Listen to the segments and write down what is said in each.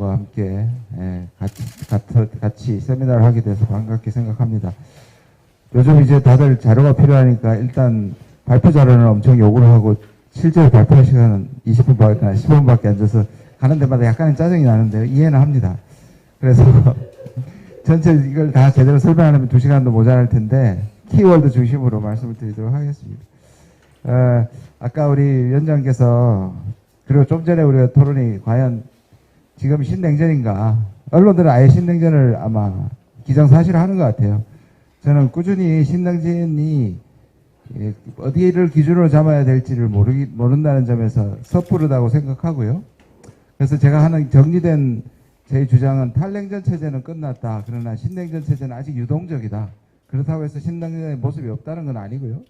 여러분들과 함께 같이 세미나를 하게 돼서 반갑게 생각합니다. 요즘 이제 다들 자료가 필요하니까 일단 발표 자료는 엄청 요구를 하고 실제로 발표할 시간은 20분밖에, 15분밖에 앉아서 가는 데마다 약간의 짜증이 나는데요. 이해는 합니다. 그래서 전체 이걸 다 제대로 설명하려면 2시간도 모자랄 텐데 키워드 중심으로 말씀을 드리도록 하겠습니다. 아까 우리 위원장께서 그리고 좀 전에 우리가 토론이 과연 지금 신냉전인가, 언론들은 아예 신냉전을 아마 기정사실화하는 것 같아요. 저는 꾸준히 신냉전이 어디를 기준으로 잡아야 될지를 모른다는 점에서 섣부르다고 생각하고요. 그래서 제가 하는 정리된 제 주장은 탈냉전 체제는 끝났다. 그러나 신냉전 체제는 아직 유동적이다. 그렇다고 해서 신냉전의 모습이 없다는 건 아니고요.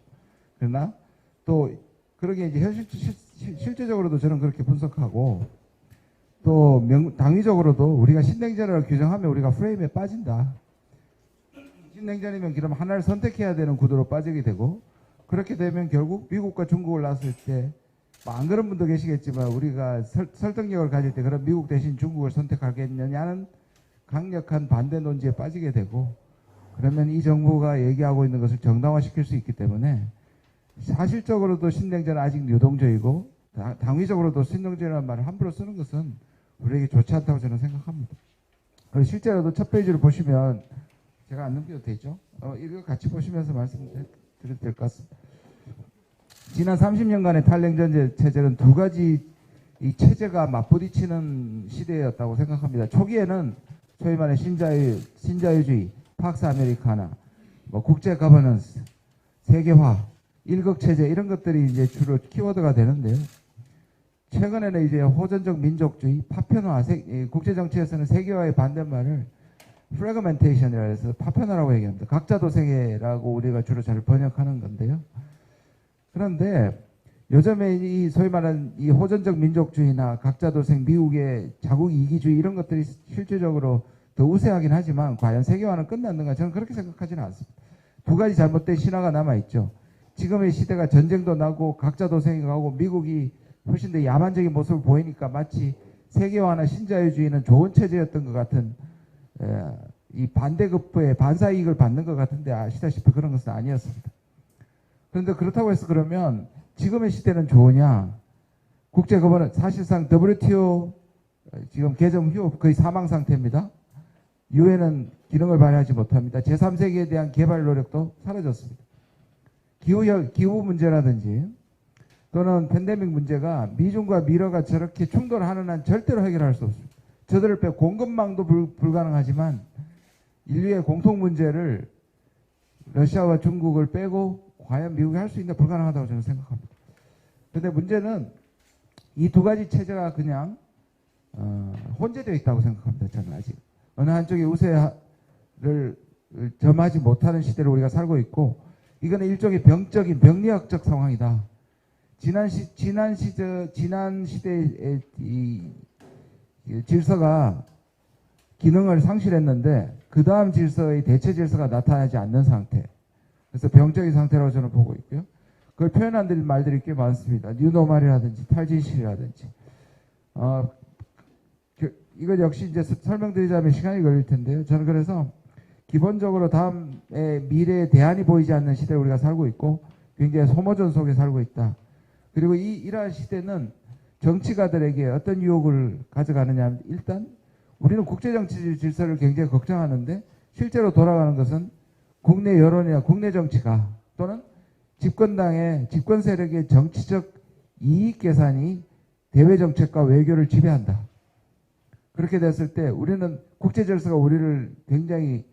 그러나 또 그러게 이제 실제적으로도 저는 그렇게 분석하고 또 당위적으로도 우리가 신냉전을 규정하면 우리가 프레임에 빠진다. 신냉전이면 그럼 하나를 선택해야 되는 구도로 빠지게 되고, 그렇게 되면 결국 미국과 중국을 놨을 때 안 그런 분도 계시겠지만 우리가 설득력을 가질 때 그럼 미국 대신 중국을 선택하겠느냐는 강력한 반대 논지에 빠지게 되고, 그러면 이 정부가 얘기하고 있는 것을 정당화시킬 수 있기 때문에 사실적으로도 신냉전은 아직 유동적이고 당위적으로도 신냉전이라는 말을 함부로 쓰는 것은 우리에게 좋지 않다고 저는 생각합니다. 실제로도 첫 페이지를 보시면 제가 안 넘겨도 되죠? 이거 같이 보시면서 말씀드려도 될 것 같습니다. 지난 30년간의 탈냉전 체제는 두 가지 이 체제가 맞부딪히는 시대였다고 생각합니다. 초기에는 소위 말하는 신자유주의, 팍스 아메리카나, 국제 거버넌스, 세계화, 일극 체제 이런 것들이 이제 주로 키워드가 되는데요. 최근에는 이제 호전적 민족주의, 파편화, 국제 정치에서는 세계화의 반대말을 프래그멘테이션이라 해서 파편화라고 얘기합니다. 각자도생애라고 우리가 주로 잘 번역하는 건데요. 그런데 요즘에 이 소위 말하는 이 호전적 민족주의나 각자도생, 미국의 자국 이기주의 이런 것들이 실질적으로 더 우세하긴 하지만 과연 세계화는 끝났는가? 저는 그렇게 생각하지는 않습니다. 두 가지 잘못된 신화가 남아있죠. 지금의 시대가 전쟁도 나고 각자도생이 가고 미국이 훨씬 더 야만적인 모습을 보이니까 마치 세계화나 신자유주의는 좋은 체제였던 것 같은 이 반대급부의 반사이익을 받는 것 같은데 아시다시피 그런 것은 아니었습니다. 그런데 그렇다고 해서 그러면 지금의 시대는 좋으냐? 국제거버는 사실상 WTO 지금 개정 후 거의 사망 상태입니다. 유엔은 기능을 발휘하지 못합니다. 제3세계에 대한 개발 노력도 사라졌습니다. 기후 문제라든지 또는 팬데믹 문제가 미중과 미러가 저렇게 충돌하는 한 절대로 해결할 수 없습니다. 저들을 빼고 공급망도 불가능하지만 인류의 공통 문제를 러시아와 중국을 빼고 과연 미국이 할 수 있나 불가능하다고 저는 생각합니다. 그런데 문제는 이 두 가지 체제가 그냥 혼재되어 있다고 생각합니다. 저는 아직 어느 한쪽의 우세를 점하지 못하는 시대를 우리가 살고 있고, 이거는 일종의 병적인 병리학적 상황이다. 지난 시대의 이 질서가 기능을 상실했는데 그 다음 질서의 대체 질서가 나타나지 않는 상태. 그래서 병적인 상태라고 저는 보고 있고요. 그걸 표현한 말들이 꽤 많습니다. 뉴노멀이라든지 탈진실이라든지. 이것 역시 이제 설명드리자면 시간이 걸릴 텐데요. 저는 그래서 기본적으로 다음에 미래에 대안이 보이지 않는 시대를 우리가 살고 있고 굉장히 소모전 속에 살고 있다. 그리고 이러한 시대는 정치가들에게 어떤 유혹을 가져가느냐 하면, 일단 우리는 국제정치 질서를 굉장히 걱정하는데 실제로 돌아가는 것은 국내 여론이나 국내 정치가 또는 집권당의 집권 세력의 정치적 이익 계산이 대외 정책과 외교를 지배한다. 그렇게 됐을 때 우리는 국제 질서가 우리를 굉장히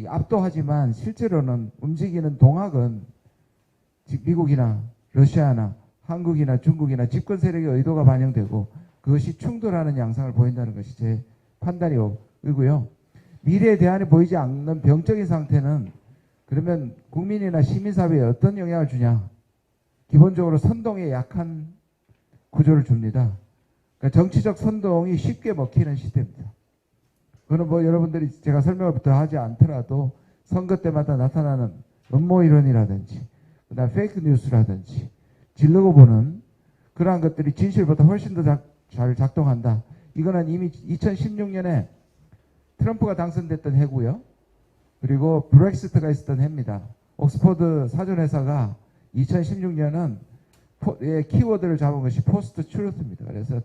압도하지만 실제로는 움직이는 동학은 미국이나 러시아나 한국이나 중국이나 집권 세력의 의도가 반영되고 그것이 충돌하는 양상을 보인다는 것이 제 판단이고요. 미래에 대안이 보이지 않는 병적인 상태는 그러면 국민이나 시민사회에 어떤 영향을 주냐? 기본적으로 선동에 약한 구조를 줍니다. 그러니까 정치적 선동이 쉽게 먹히는 시대입니다. 그거는 뭐 여러분들이 제가 설명을 더 하지 않더라도 선거 때마다 나타나는 음모 이론이라든지 그다음 페이크 뉴스라든지 질르고 보는 그러한 것들이 진실보다 훨씬 더 잘 작동한다. 이거는 이미 2016년에 트럼프가 당선됐던 해고요. 그리고 브렉시트가 있었던 해입니다. 옥스퍼드 사전회사가 2016년은 키워드를 잡은 것이 포스트 트루스입니다. 그래서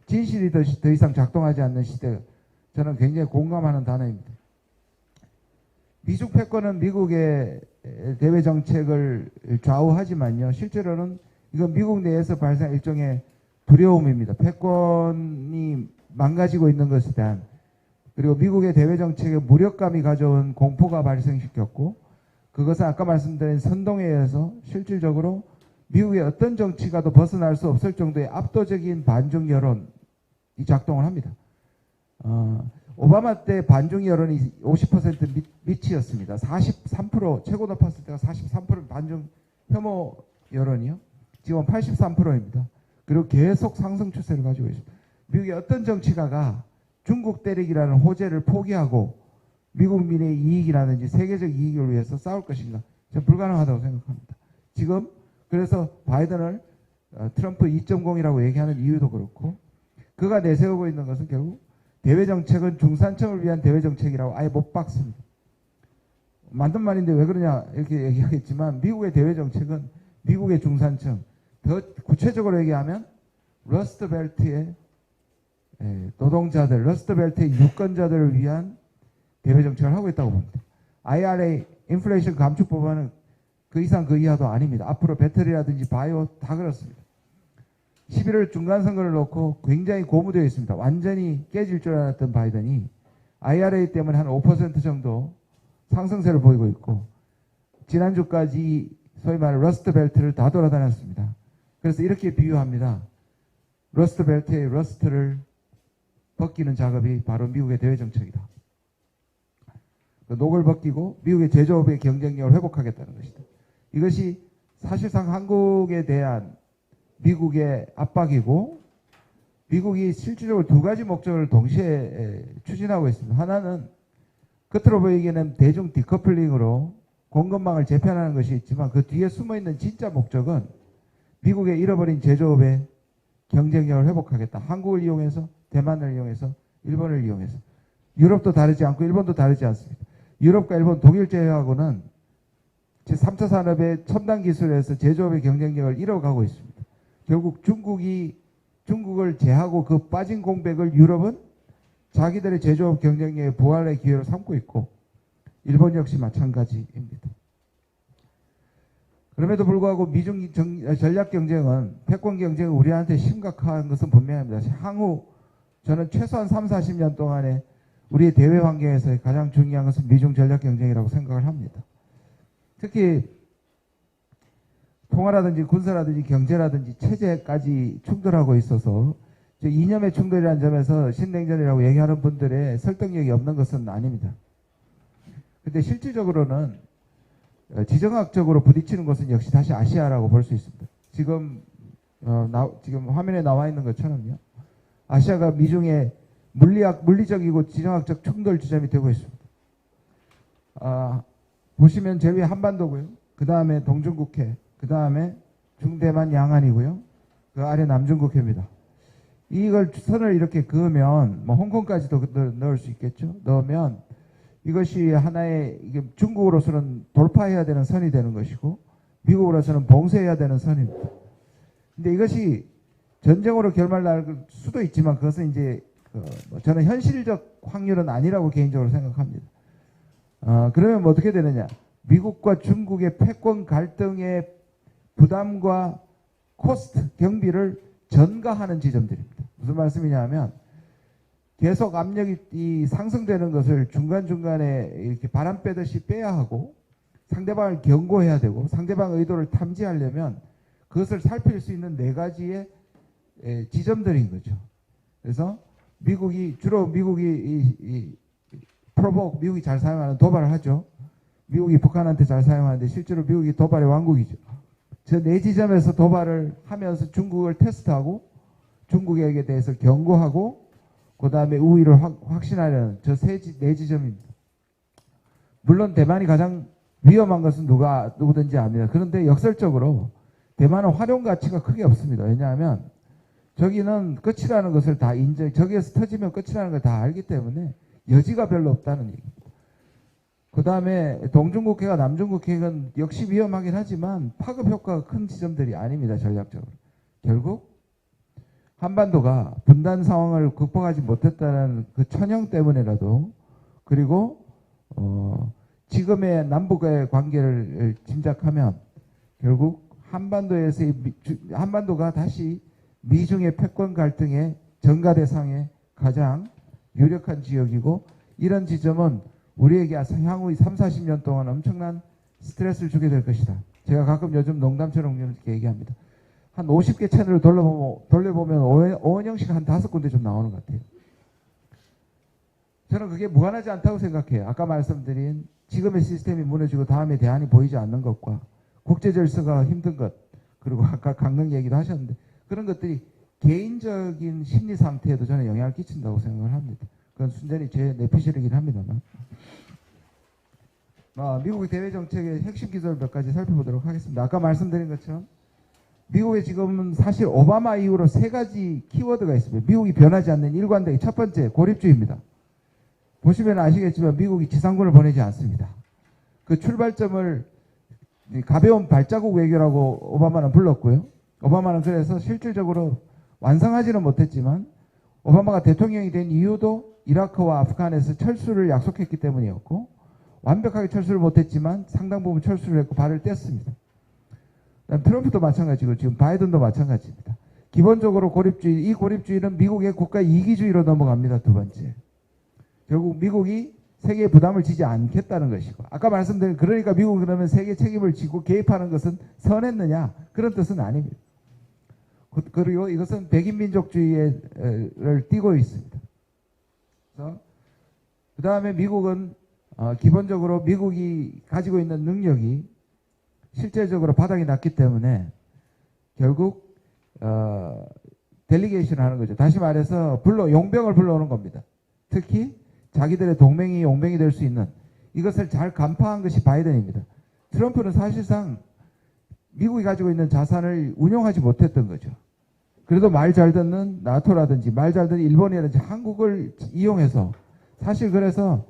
진실이 더 이상 작동하지 않는 시대, 저는 굉장히 공감하는 단어입니다. 미중 패권은 미국의 대외 정책을 좌우하지만요. 실제로는 이건 미국 내에서 발생한 일종의 두려움입니다. 패권이 망가지고 있는 것에 대한, 그리고 미국의 대외 정책에 무력감이 가져온 공포가 발생시켰고, 그것은 아까 말씀드린 선동에 의해서 실질적으로 미국의 어떤 정치가도 벗어날 수 없을 정도의 압도적인 반중 여론이 작동을 합니다. 오바마 때 반중 여론이 50% 밑이었습니다. 43%, 최고 높았을 때가 43% 반중 혐오 여론이요. 지금 83%입니다. 그리고 계속 상승 추세를 가지고 있습니다. 미국의 어떤 정치가가 중국 때리기라는 호재를 포기하고 미국민의 이익이라든지 세계적 이익을 위해서 싸울 것인가? 저는 불가능하다고 생각합니다. 지금 그래서 바이든을 트럼프 2.0이라고 얘기하는 이유도 그렇고, 그가 내세우고 있는 것은 결국 대외 정책은 중산층을 위한 대외 정책이라고 아예 못 박습니다. 만든 말인데 왜 그러냐 이렇게 얘기하겠지만, 미국의 대외 정책은 미국의 중산층, 더 구체적으로 얘기하면 러스트 벨트의 노동자들, 러스트 벨트의 유권자들을 위한 대외 정책을 하고 있다고 봅니다. IRA, 인플레이션 감축 법안은 그 이상 그 이하도 아닙니다. 앞으로 배터리라든지 바이오 다 그렇습니다. 11월 중간선거를 놓고 굉장히 고무되어 있습니다. 완전히 깨질 줄 알았던 바이든이 IRA 때문에 한 5% 정도 상승세를 보이고 있고, 지난주까지 소위 말하는 러스트 벨트를 다 돌아다녔습니다. 그래서 이렇게 비유합니다. 러스트 벨트의 러스트를 벗기는 작업이 바로 미국의 대외 정책이다. 그 녹을 벗기고 미국의 제조업의 경쟁력을 회복하겠다는 것이다. 이것이 사실상 한국에 대한 미국의 압박이고, 미국이 실질적으로 두 가지 목적을 동시에 추진하고 있습니다. 하나는 겉으로 보이기에는 대중 디커플링으로 공급망을 재편하는 것이 있지만, 그 뒤에 숨어있는 진짜 목적은 미국의 잃어버린 제조업의 경쟁력을 회복하겠다. 한국을 이용해서, 대만을 이용해서, 일본을 이용해서. 유럽도 다르지 않고 일본도 다르지 않습니다. 유럽과 일본, 독일 제외하고는 제3차 산업의 첨단 기술에서 제조업의 경쟁력을 잃어가고 있습니다. 결국 중국을 제하고 그 빠진 공백을 유럽은 자기들의 제조업 경쟁력의 부활의 기회로 삼고 있고, 일본 역시 마찬가지입니다. 그럼에도 불구하고 미중 전략 경쟁은, 패권 경쟁은 우리한테 심각한 것은 분명합니다. 향후 저는 최소한 3, 40년 동안에 우리의 대외 환경에서 가장 중요한 것은 미중 전략 경쟁이라고 생각을 합니다. 특히 통화라든지 군사라든지 경제라든지 체제까지 충돌하고 있어서 이념의 충돌이라는 점에서 신냉전이라고 얘기하는 분들의 설득력이 없는 것은 아닙니다. 근데 실질적으로는 지정학적으로 부딪히는 것은 역시 다시 아시아라고 볼 수 있습니다. 지금 화면에 나와 있는 것처럼요. 아시아가 미중의 물리적이고 지정학적 충돌 지점이 되고 있습니다. 보시면 제일 위에 한반도고요. 그 다음에 동중국해, 그 다음에 중대만 양안이고요. 그 아래 남중국해입니다. 이걸 선을 이렇게 그으면 뭐 홍콩까지도 넣을 수 있겠죠. 넣으면 이것이 하나의, 이게 중국으로서는 돌파해야 되는 선이 되는 것이고, 미국으로서는 봉쇄해야 되는 선입니다. 근데 이것이 전쟁으로 결말날 수도 있지만, 그것은 이제 저는 현실적 확률은 아니라고 개인적으로 생각합니다. 그러면 뭐 어떻게 되느냐? 미국과 중국의 패권 갈등의 부담과 코스트, 경비를 전가하는 지점들입니다. 무슨 말씀이냐 하면, 계속 압력이 상승되는 것을 중간중간에 이렇게 바람 빼듯이 빼야 하고, 상대방을 경고해야 되고, 상대방의 의도를 탐지하려면 그것을 살필 수 있는 네 가지의 지점들인 거죠. 그래서 주로 미국이 미국이 잘 사용하는 도발을 하죠. 미국이 북한한테 잘 사용하는데 실제로 미국이 도발의 왕국이죠. 저 네 지점에서 도발을 하면서 중국을 테스트하고, 중국에게 대해서 경고하고, 그 다음에 우위를 확신하려는 저 네 지점입니다. 물론 대만이 가장 위험한 것은 누구든지 압니다. 그런데 역설적으로 대만은 활용 가치가 크게 없습니다. 왜냐하면 저기는 끝이라는 것을 다 저기에서 터지면 끝이라는 걸 다 알기 때문에 여지가 별로 없다는 얘기. 그 다음에 동중국해가 남중국해는 역시 위험하긴 하지만 파급 효과가 큰 지점들이 아닙니다. 전략적으로. 결국 한반도가 분단 상황을 극복하지 못했다는 그 천형 때문에라도, 그리고 지금의 남북의 관계를 짐작하면 결국 한반도가 다시 미중의 패권 갈등의 전가대상의 가장 유력한 지역이고, 이런 지점은 우리에게 향후 3, 40년 동안 엄청난 스트레스를 주게 될 것이다. 제가 가끔 요즘 농담처럼 이렇게 얘기합니다. 한 50개 채널을 돌려보면 오원영씨가 한 5군데 좀 나오는 것 같아요. 저는 그게 무관하지 않다고 생각해요. 아까 말씀드린 지금의 시스템이 무너지고 다음에 대안이 보이지 않는 것과 국제 질서가 힘든 것, 그리고 아까 강릉 얘기도 하셨는데, 그런 것들이 개인적인 심리 상태에도 저는 영향을 끼친다고 생각을 합니다. 그건 순전히 제 내피셜이긴 합니다만. 미국의 대외 정책의 핵심 기조를 몇 가지 살펴보도록 하겠습니다. 아까 말씀드린 것처럼 미국의 지금은 사실 오바마 이후로 3가지 키워드가 있습니다. 미국이 변하지 않는 일관되게. 첫 번째, 고립주의입니다. 보시면 아시겠지만 미국이 지상군을 보내지 않습니다. 그 출발점을 가벼운 발자국 외교라고 오바마는 불렀고요. 오바마는 그래서 실질적으로 완성하지는 못했지만 오바마가 대통령이 된 이유도 이라크와 아프간에서 철수를 약속했기 때문이었고, 완벽하게 철수를 못했지만 상당 부분 철수를 했고 발을 뗐습니다. 트럼프도 마찬가지고 지금 바이든도 마찬가지입니다. 기본적으로 고립주의, 이 고립주의는 미국의 국가 이기주의로 넘어갑니다. 두 번째, 결국 미국이 세계에 부담을 지지 않겠다는 것이고, 아까 말씀드린, 그러니까 미국이 그러면 세계 책임을 지고 개입하는 것은 선했느냐, 그런 뜻은 아닙니다. 그리고 이것은 백인민족주의를 띠고 있습니다. 그 다음에 미국은 기본적으로 미국이 가지고 있는 능력이 실제적으로 바닥이 났기 때문에 결국 델리게이션을 하는 거죠. 다시 말해서 용병을 불러오는 겁니다. 특히 자기들의 동맹이 용병이 될 수 있는, 이것을 잘 간파한 것이 바이든입니다. 트럼프는 사실상 미국이 가지고 있는 자산을 운용하지 못했던 거죠. 그래도 말 잘 듣는 나토라든지 말 잘 듣는 일본이라든지 한국을 이용해서, 사실 그래서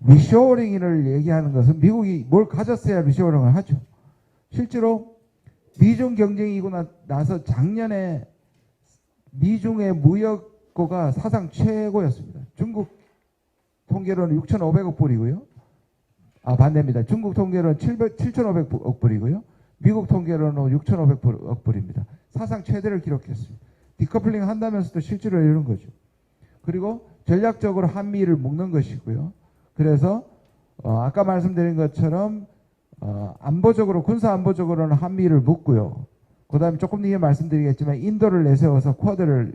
리쇼어링을 얘기하는 것은 미국이 뭘 가졌어야 리쇼어링을 하죠. 실제로 미중 경쟁이고 나서 작년에 미중의 무역고가 사상 최고였습니다. 중국 통계로는 6,500억 불이고요. 반대입니다. 중국 통계로는 7,500억 불이고요. 미국 통계로는 6,500억 불입니다. 사상 최대를 기록했습니다. 디커플링 한다면서도 실제로 이런 거죠. 그리고 전략적으로 한미를 묶는 것이고요. 그래서 아까 말씀드린 것처럼 안보적으로, 군사 안보적으로는 한미를 묶고요. 그 다음에 조금 뒤에 말씀드리겠지만 인도를 내세워서 쿼드를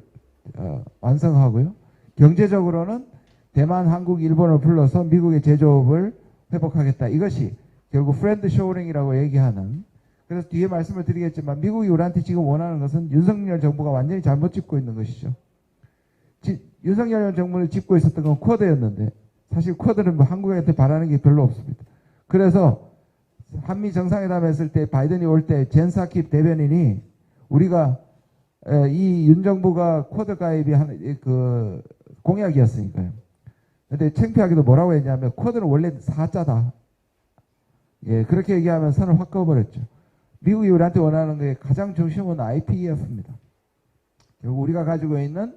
완성하고요. 경제적으로는 대만, 한국, 일본을 불러서 미국의 제조업을 회복하겠다. 이것이 결국 프렌드 쇼링이라고 얘기하는, 그래서 뒤에 말씀을 드리겠지만 미국이 우리한테 지금 원하는 것은 윤석열 정부가 완전히 잘못 짚고 있는 것이죠. 윤석열 정부를 짚고 있었던 건 쿼드였는데, 사실 쿼드는 한국한테 바라는 게 별로 없습니다. 그래서 한미 정상회담 했을 때 바이든이 올 때 젠 사킵 대변인이 우리가 이 윤 정부가 쿼드 가입이 그 공약이었으니까요. 근데 창피하게도 뭐라고 했냐면 쿼드는 원래 4자다. 예, 그렇게 얘기하면 선을 확 그어버렸죠. 미국이 우리한테 원하는 게 가장 중심은 IPEF입니다. 결국 우리가 가지고 있는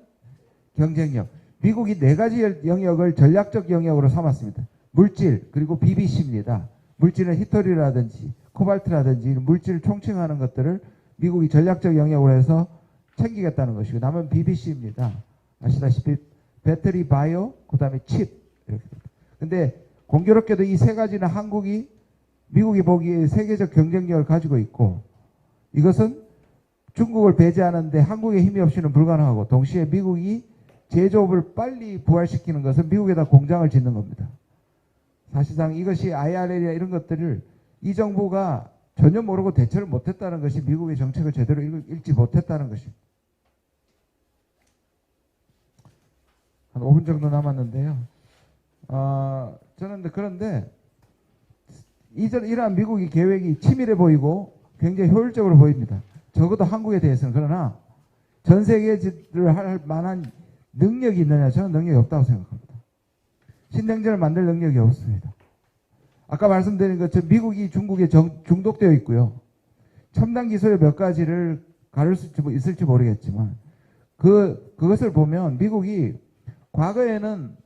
경쟁력. 미국이 4가지 영역을 전략적 영역으로 삼았습니다. 물질, 그리고 BBC입니다. 물질은 히토리라든지 코발트라든지 물질을 총칭하는 것들을 미국이 전략적 영역으로 해서 챙기겠다는 것이고, 남은 BBC입니다. 아시다시피 배터리, 바이오, 그 다음에 칩. 이렇게. 근데 공교롭게도 이 3가지는 미국이 보기에 세계적 경쟁력을 가지고 있고, 이것은 중국을 배제하는데 한국의 힘이 없이는 불가능하고, 동시에 미국이 제조업을 빨리 부활시키는 것은 미국에다 공장을 짓는 겁니다. 사실상 이것이 IRL이나 이런 것들을 이 정부가 전혀 모르고 대처를 못했다는 것이 미국의 정책을 제대로 읽지 못했다는 것입니다. 한 5분 정도 남았는데요. 저는 그런데 이러한 미국의 계획이 치밀해 보이고 굉장히 효율적으로 보입니다. 적어도 한국에 대해서는. 그러나 전 세계를 할 만한 능력이 있느냐? 저는 능력이 없다고 생각합니다. 신냉전을 만들 능력이 없습니다. 아까 말씀드린 것처럼 미국이 중국에 중독되어 있고요. 첨단 기술의 몇 가지를 가를 수 있을지 모르겠지만 그것을 보면 미국이 과거에는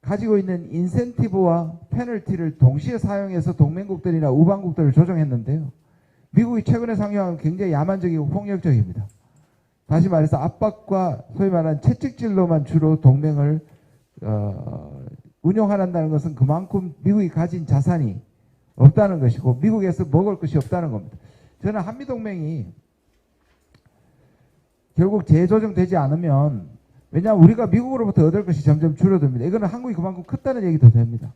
가지고 있는 인센티브와 페널티를 동시에 사용해서 동맹국들이나 우방국들을 조정했는데요. 미국이 최근에 상용한 굉장히 야만적이고 폭력적입니다. 다시 말해서 압박과 소위 말하는 채찍질로만 주로 동맹을 운용한다는 것은 그만큼 미국이 가진 자산이 없다는 것이고 미국에서 먹을 것이 없다는 겁니다. 저는 한미동맹이 결국 재조정되지 않으면 왜냐하면 우리가 미국으로부터 얻을 것이 점점 줄어듭니다. 이거는 한국이 그만큼 컸다는 얘기도 됩니다.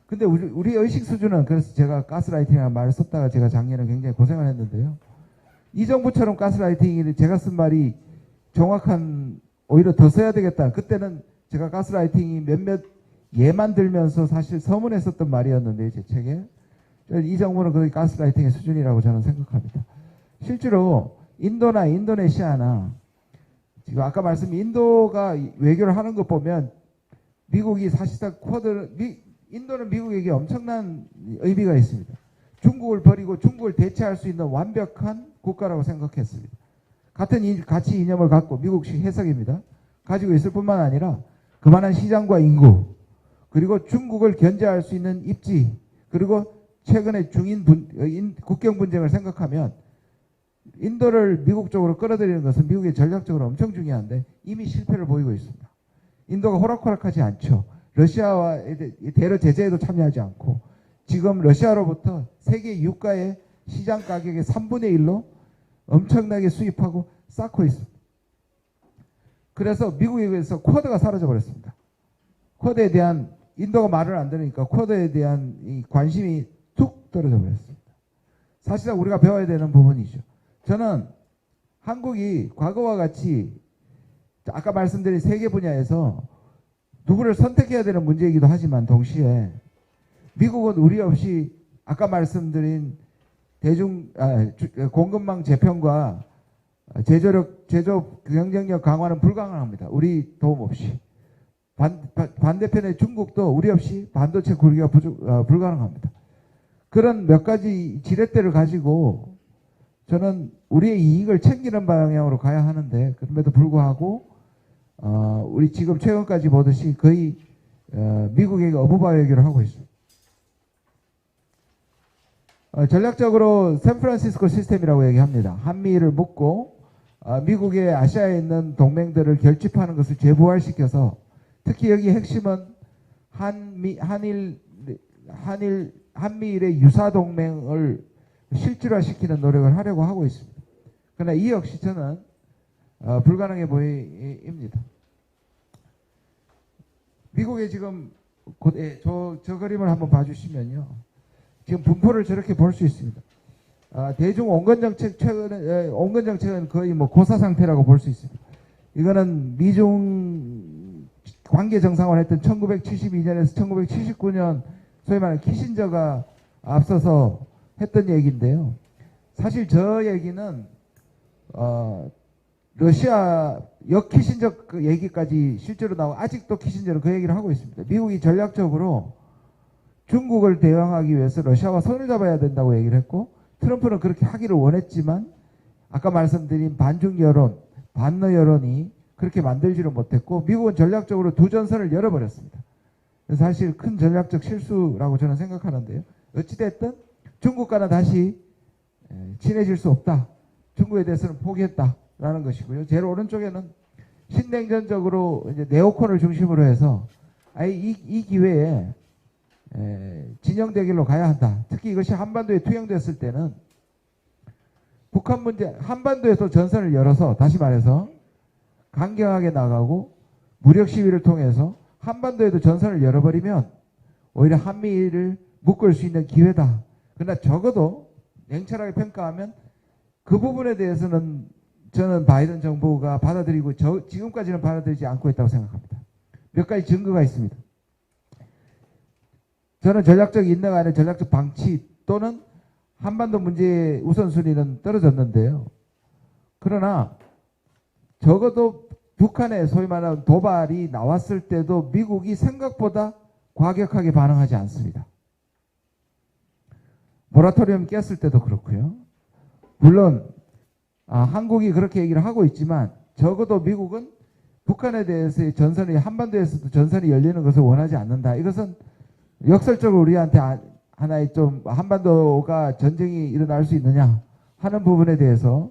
근데 우리 의식 수준은 그래서 제가 가스라이팅이라는 말을 썼다가 제가 작년에 굉장히 고생을 했는데요. 이 정부처럼 가스라이팅이 제가 쓴 말이 정확한 오히려 더 써야 되겠다. 그때는 제가 가스라이팅이 몇몇 예만 들면서 사실 서문에 썼던 말이었는데 제 책에 이 정부는 거의 가스라이팅의 수준이라고 저는 생각합니다. 실제로 인도나 인도네시아나 지금 아까 말씀 인도가 외교를 하는 것 보면 미국이 사실상 인도는 미국에게 엄청난 의미가 있습니다. 중국을 버리고 중국을 대체할 수 있는 완벽한 국가라고 생각했습니다. 같은 가치 이념을 갖고 미국식 해석입니다. 가지고 있을 뿐만 아니라 그만한 시장과 인구 그리고 중국을 견제할 수 있는 입지 그리고 최근에 국경 분쟁을 생각하면 인도를 미국 쪽으로 끌어들이는 것은 미국의 전략적으로 엄청 중요한데 이미 실패를 보이고 있습니다. 인도가 호락호락하지 않죠. 러시아와 대러 제재에도 참여하지 않고 지금 러시아로부터 세계 유가의 시장 가격의 3분의 1로 엄청나게 수입하고 쌓고 있습니다. 그래서 미국에서 쿼드가 사라져 버렸습니다. 쿼드에 대한 인도가 말을 안 들으니까 쿼드에 대한 이 관심이 툭 떨어져 버렸습니다. 사실상 우리가 배워야 되는 부분이죠. 저는 한국이 과거와 같이 아까 말씀드린 세계 분야에서 누구를 선택해야 되는 문제이기도 하지만 동시에 미국은 우리 없이 아까 말씀드린 공급망 재편과 제조 경쟁력 강화는 불가능합니다. 우리 도움 없이. 반대편의 중국도 우리 없이 반도체 구리가 불가능합니다. 그런 몇 가지 지렛대를 가지고 저는 우리의 이익을 챙기는 방향으로 가야 하는데 그럼에도 불구하고 우리 지금 최근까지 보듯이 거의 미국에게 어부바 외교를 하고 있습니다. 전략적으로 샌프란시스코 시스템이라고 얘기합니다. 한미를 묶고 미국의 아시아에 있는 동맹들을 결집하는 것을 재부활시켜서 특히 여기 핵심은 한미일의 유사동맹을 실질화시키는 노력을 하려고 하고 있습니다. 그러나 이 역시 저는 불가능해 보입니다. 미국의 지금 저 그림을 한번 봐주시면요. 지금 분포를 저렇게 볼 수 있습니다. 대중 온건 정책은 거의 뭐 고사 상태라고 볼 수 있습니다. 이거는 미중 관계 정상화를 했던 1972년에서 1979년 소위 말하는 키신저가 앞서서 했던 얘기인데요. 사실 저 얘기는 러시아 키신저 그 얘기까지 실제로 나오고 아직도 키신저는 그 얘기를 하고 있습니다. 미국이 전략적으로 중국을 대응하기 위해서 러시아와 손을 잡아야 된다고 얘기를 했고 트럼프는 그렇게 하기를 원했지만 아까 말씀드린 반중 여론, 반러 여론이 그렇게 만들지를 못했고 미국은 전략적으로 두 전선을 열어버렸습니다. 그래서 사실 큰 전략적 실수라고 저는 생각하는데요. 어찌됐든 중국과는 다시 친해질 수 없다. 중국에 대해서는 포기했다라는 것이고요. 제일 오른쪽에는 신냉전적으로 이제 네오콘을 중심으로 해서 이 기회에 진영 대결로 가야 한다. 특히 이것이 한반도에 투영됐을 때는 북한 문제, 한반도에서 전선을 열어서 다시 말해서 강경하게 나가고 무력 시위를 통해서 한반도에도 전선을 열어버리면 오히려 한미를 묶을 수 있는 기회다. 그러나 적어도 냉철하게 평가하면 그 부분에 대해서는 저는 바이든 정부가 받아들이고 지금까지는 받아들이지 않고 있다고 생각합니다. 몇 가지 증거가 있습니다. 저는 전략적 인내가 아니라 전략적 방치 또는 한반도 문제의 우선순위는 떨어졌는데요. 그러나 적어도 북한의 소위 말하는 도발이 나왔을 때도 미국이 생각보다 과격하게 반응하지 않습니다. 모라토리엄 깼을 때도 그렇고요. 물론 한국이 그렇게 얘기를 하고 있지만 적어도 미국은 북한에 대해서의 전선이 한반도에서도 전선이 열리는 것을 원하지 않는다. 이것은 역설적으로 우리한테 하나의 좀 한반도가 전쟁이 일어날 수 있느냐 하는 부분에 대해서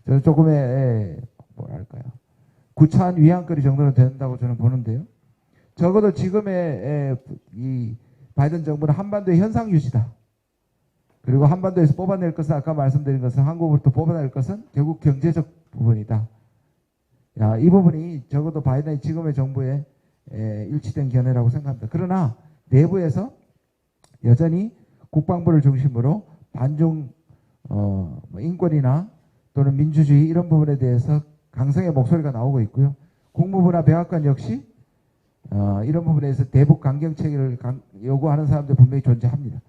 저는 조금의 뭐랄까요 구차한 위안거리 정도는 된다고 저는 보는데요. 적어도 지금의 이 바이든 정부는 한반도의 현상 유지다. 그리고 한반도에서 뽑아낼 것은 아까 말씀드린 것은 한국으로부터 뽑아낼 것은 결국 경제적 부분이다. 이 부분이 적어도 바이든의 지금의 정부의 일치된 견해라고 생각합니다. 그러나 내부에서 여전히 국방부를 중심으로 반중 인권이나 또는 민주주의 이런 부분에 대해서 강성의 목소리가 나오고 있고요. 국무부나 백악관 역시 이런 부분에서 대북 강경 체계를 요구하는 사람들 분명히 존재합니다.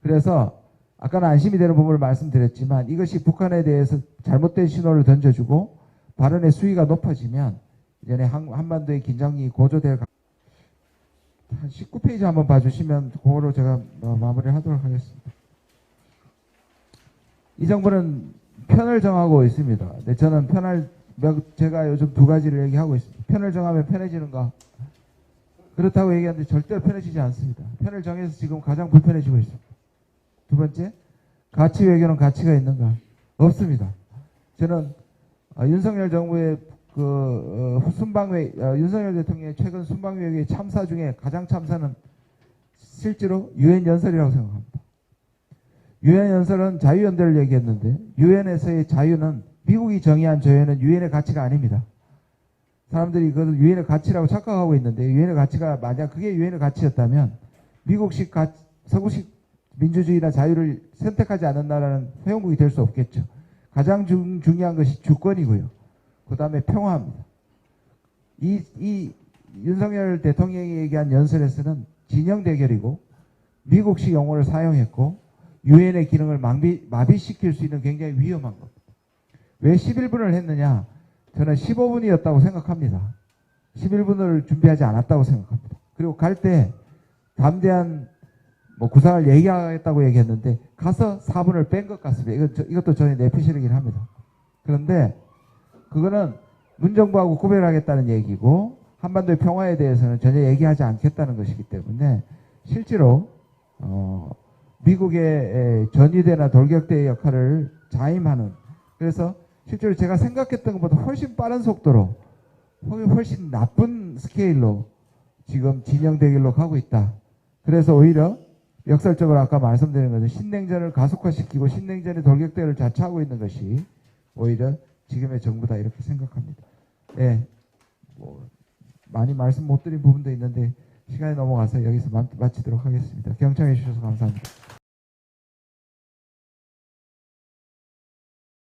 그래서 아까는 안심이 되는 부분을 말씀드렸지만 이것이 북한에 대해서 잘못된 신호를 던져주고 발언의 수위가 높아지면 이전에 한반도의 긴장이 고조될 한 19페이지 한번 봐주시면 그거로 제가 마무리를 하도록 하겠습니다. 이 정부는 편을 정하고 있습니다. 네, 저는 제가 요즘 두 가지를 얘기하고 있습니다. 편을 정하면 편해지는가? 그렇다고 얘기하는데 절대로 편해지지 않습니다. 편을 정해서 지금 가장 불편해지고 있습니다. 두 번째, 가치 외교는 가치가 있는가? 없습니다. 저는 윤석열 정부의 윤석열 대통령의 최근 순방외교의 참사 중에 가장 참사는 실제로 유엔 연설이라고 생각합니다. 유엔 연설은 자유연대를 얘기했는데 유엔에서의 자유는 미국이 정의한 자유는 유엔의 가치가 아닙니다. 사람들이 그것을 유엔의 가치라고 착각하고 있는데 유엔의 가치가 만약 그게 유엔의 가치였다면 미국식 서구식 민주주의나 자유를 선택하지 않는 나라는 회원국이 될 수 없겠죠. 가장 중요한 것이 주권이고요. 그 다음에 평화입니다. 이 윤석열 대통령이 얘기한 연설에서는 진영 대결이고 미국식 용어를 사용했고 유엔의 기능을 마비시킬 수 있는 굉장히 위험한 겁니다. 왜 11분을 했느냐? 저는 15분이었다고 생각합니다. 11분을 준비하지 않았다고 생각합니다. 그리고 갈 때 담대한 구상을 얘기하겠다고 얘기했는데 가서 4분을 뺀 것 같습니다. 이것도 저희 내피셜이긴 합니다. 그런데 그거는 문정부하고 구별하겠다는 얘기고 한반도의 평화에 대해서는 전혀 얘기하지 않겠다는 것이기 때문에 실제로 미국의 전위대나 돌격대의 역할을 자임하는, 그래서 실제로 제가 생각했던 것보다 훨씬 빠른 속도로 훨씬 나쁜 스케일로 지금 진영 대결로 가고 있다. 그래서 오히려 역설적으로 아까 말씀드린 것은 신냉전을 가속화시키고 신냉전의 돌격대를 자처하고 있는 것이 오히려 지금의 정부다 이렇게 생각합니다. 네, 많이 말씀 못 드린 부분도 있는데 시간이 넘어가서 여기서 마치도록 하겠습니다. 경청해 주셔서 감사합니다.